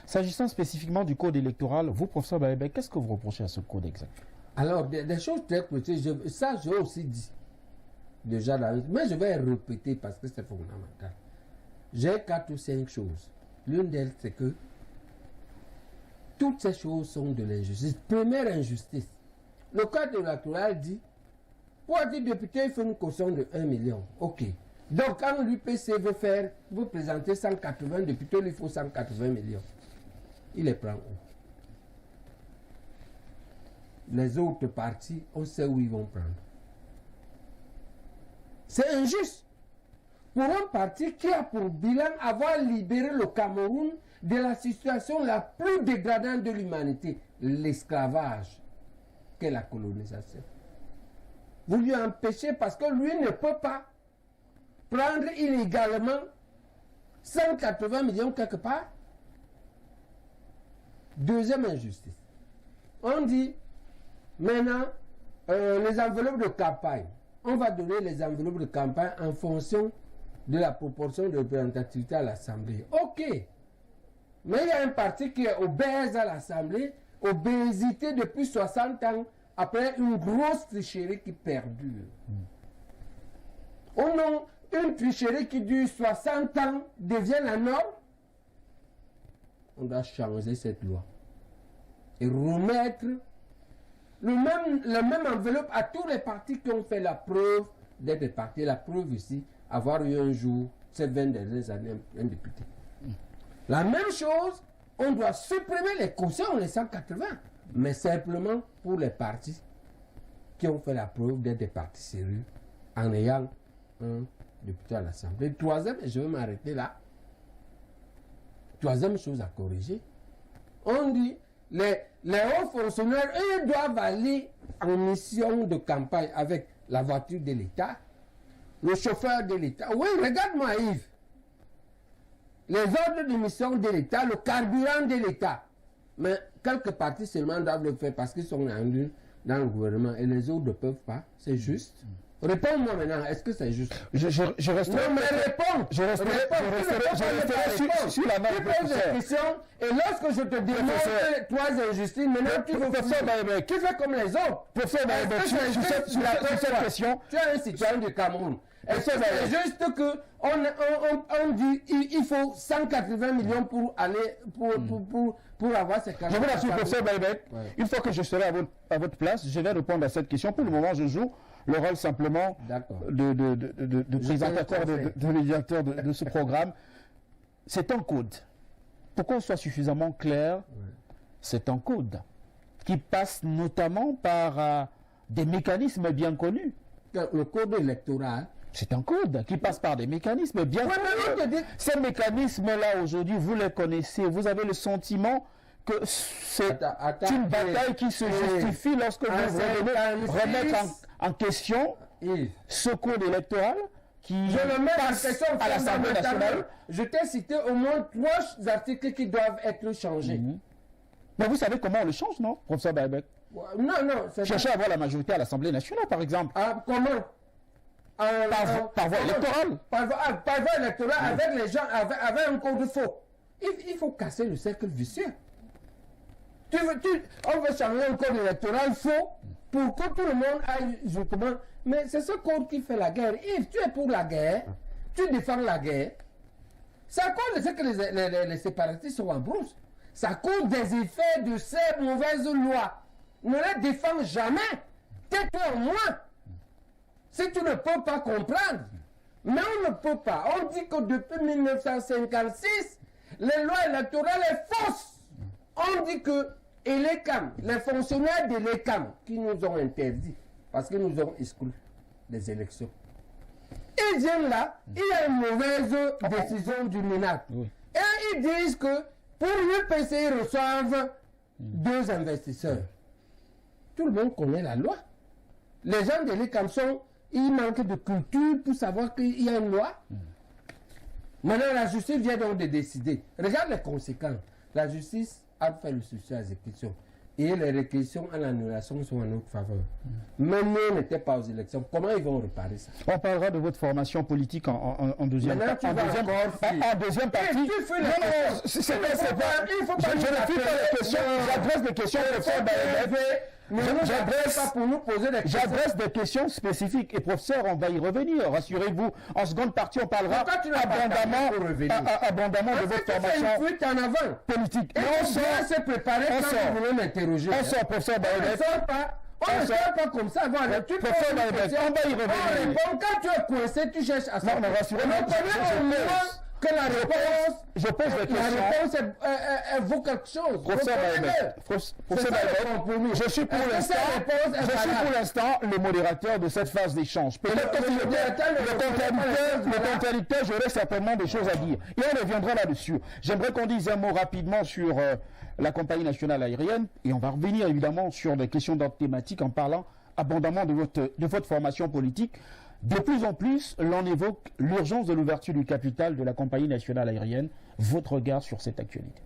S'agissant spécifiquement du code électoral, vous, professeur Baébé, qu'est-ce que vous reprochez à ce code exact? Alors, des choses très précises, ça j'ai aussi dit déjà, mais je vais répéter parce que c'est fondamental. J'ai 4 ou 5 choses. L'une d'elles, c'est que toutes ces choses sont de l'injustice. Première injustice, le code électoral dit, pour être député, il faut une caution de 1 million. Ok. Donc, quand l'UPC veut présenter 180 députés, il faut 180 millions. Il les prend où? Les autres partis, on sait où ils vont prendre. C'est injuste. Pour un parti qui a pour bilan avoir libéré le Cameroun de la situation la plus dégradante de l'humanité, l'esclavage, qu'est la colonisation. Vous lui empêchez parce que lui ne peut pas prendre illégalement 180 millions quelque part. Deuxième injustice. On dit, maintenant, les enveloppes de campagne. On va donner les enveloppes de campagne en fonction de la proportion de représentativité à l'Assemblée. Ok. Mais il y a un parti qui est obèse à l'Assemblée, obésité depuis 60 ans, après une grosse tricherie qui perdure. Oh non, une tricherie qui dure 60 ans devient la norme. On doit changer cette loi et remettre la même enveloppe à tous les partis qui ont fait la preuve d'être des partis. La preuve ici, avoir eu un jour, ces 20 dernières années, un député. La même chose, on doit supprimer les cautions, les 180, mais simplement pour les partis qui ont fait la preuve d'être des partis sérieux en ayant un député à l'Assemblée. Troisième, et je vais m'arrêter là. Troisième chose à corriger, on dit les hauts fonctionnaires, eux, doivent aller en mission de campagne avec la voiture de l'État, le chauffeur de l'État. Oui, regarde-moi Yves. Les ordres de mission de l'État, le carburant de l'État. Mais quelques partis seulement doivent le faire parce qu'ils sont rendus dans le gouvernement et les autres ne peuvent pas. C'est juste. Réponds-moi maintenant, est-ce que c'est juste? Je reste. Non, mais réponds. Je resterai sur la même question. Et lorsque je te demande 3 injustices, maintenant tu veux faire qui fait comme les autres. Professeur Baébé, sur cette question, tu es un citoyen du Cameroun. Est-ce que c'est juste que on dit il faut 180 millions pour aller pour avoir ces cartes? Je vous rassure, professeur Baébé, une fois que je serai à votre place, je vais répondre à cette question. Pour le moment, je joue le rôle simplement de présentateur, de médiateur de ce programme. C'est un code. Pour qu'on soit suffisamment clair, c'est un code qui passe notamment par des mécanismes bien connus. Le code électoral. C'est un code qui passe par des mécanismes bien connus. Ces mécanismes-là, aujourd'hui, vous les connaissez. Vous avez le sentiment que c'est une bataille qui se justifie lorsque vous remettez en question ce code électoral qui je le mets en question à l'Assemblée nationale. Je t'ai cité au moins 3 articles qui doivent être changés. Mais vous savez comment on le change, non, professeur Baébé? Non. Cherchez à avoir la majorité à l'Assemblée nationale, par exemple. Comment? Par voie électorale. Par voie électorale, avec les gens, avec un code faux. Il faut casser le cercle vicieux. On veut changer un code électoral faux pour que tout le monde aille justement. Mais c'est ce code qui fait la guerre. Yves, tu es pour la guerre, tu défends la guerre. C'est à cause de ce que les séparatistes sont en brousse. C'est à cause des effets de ces mauvaises lois. Ne les défends jamais. Tais-toi au moins. Si tu ne peux pas comprendre. Mais on ne peut pas. On dit que depuis 1956, les lois électorales sont fausses. On dit que les fonctionnaires de l'ECAM qui nous ont interdit, parce qu'ils nous ont exclus des élections, ils viennent là, il y a une mauvaise décision du MINAC. Et ils disent que pour l'UPC, ils reçoivent 2 investisseurs. Tout le monde connaît la loi. Les gens de l'ECAM ils manquent de culture pour savoir qu'il y a une loi. Maintenant, la justice vient donc de décider. Regarde les conséquences. La justice a fait le succès à l'exécution. et les réquisitions à l'annulation sont en notre faveur. Menés n'étaient pas aux élections. Comment ils vont réparer ça? On parlera de votre formation politique en deuxième partie. En deuxième partie. Non, c'est pas. Je ne suis pas les questions. J'adresse des questions professeur J'adresse des questions spécifiques. Et professeur, on va y revenir. Rassurez-vous. En seconde partie, on parlera abondamment de votre formation politique. Et on doit se préparer quand vous voulez m'interroger. On sort, professeur Baïbet. On ne sort pas comme ça. Voilà, tu peux on va y revenir. Quand tu es coincé, tu cherches à sortir. Non, rassurez-moi. Que la réponse, je pose des questions. La réponse vaut quelque chose. Je suis pour l'instant le modérateur de cette phase d'échange. Peut-être que le contradicteur, j'aurai certainement des choses à dire. Et on reviendra là-dessus. J'aimerais qu'on dise un mot rapidement sur la compagnie nationale aérienne. Et on va revenir évidemment sur des questions d'ordre thématique en parlant abondamment de votre formation politique. De plus en plus, l'on évoque l'urgence de l'ouverture du capital de la compagnie nationale aérienne. Votre regard sur cette actualité?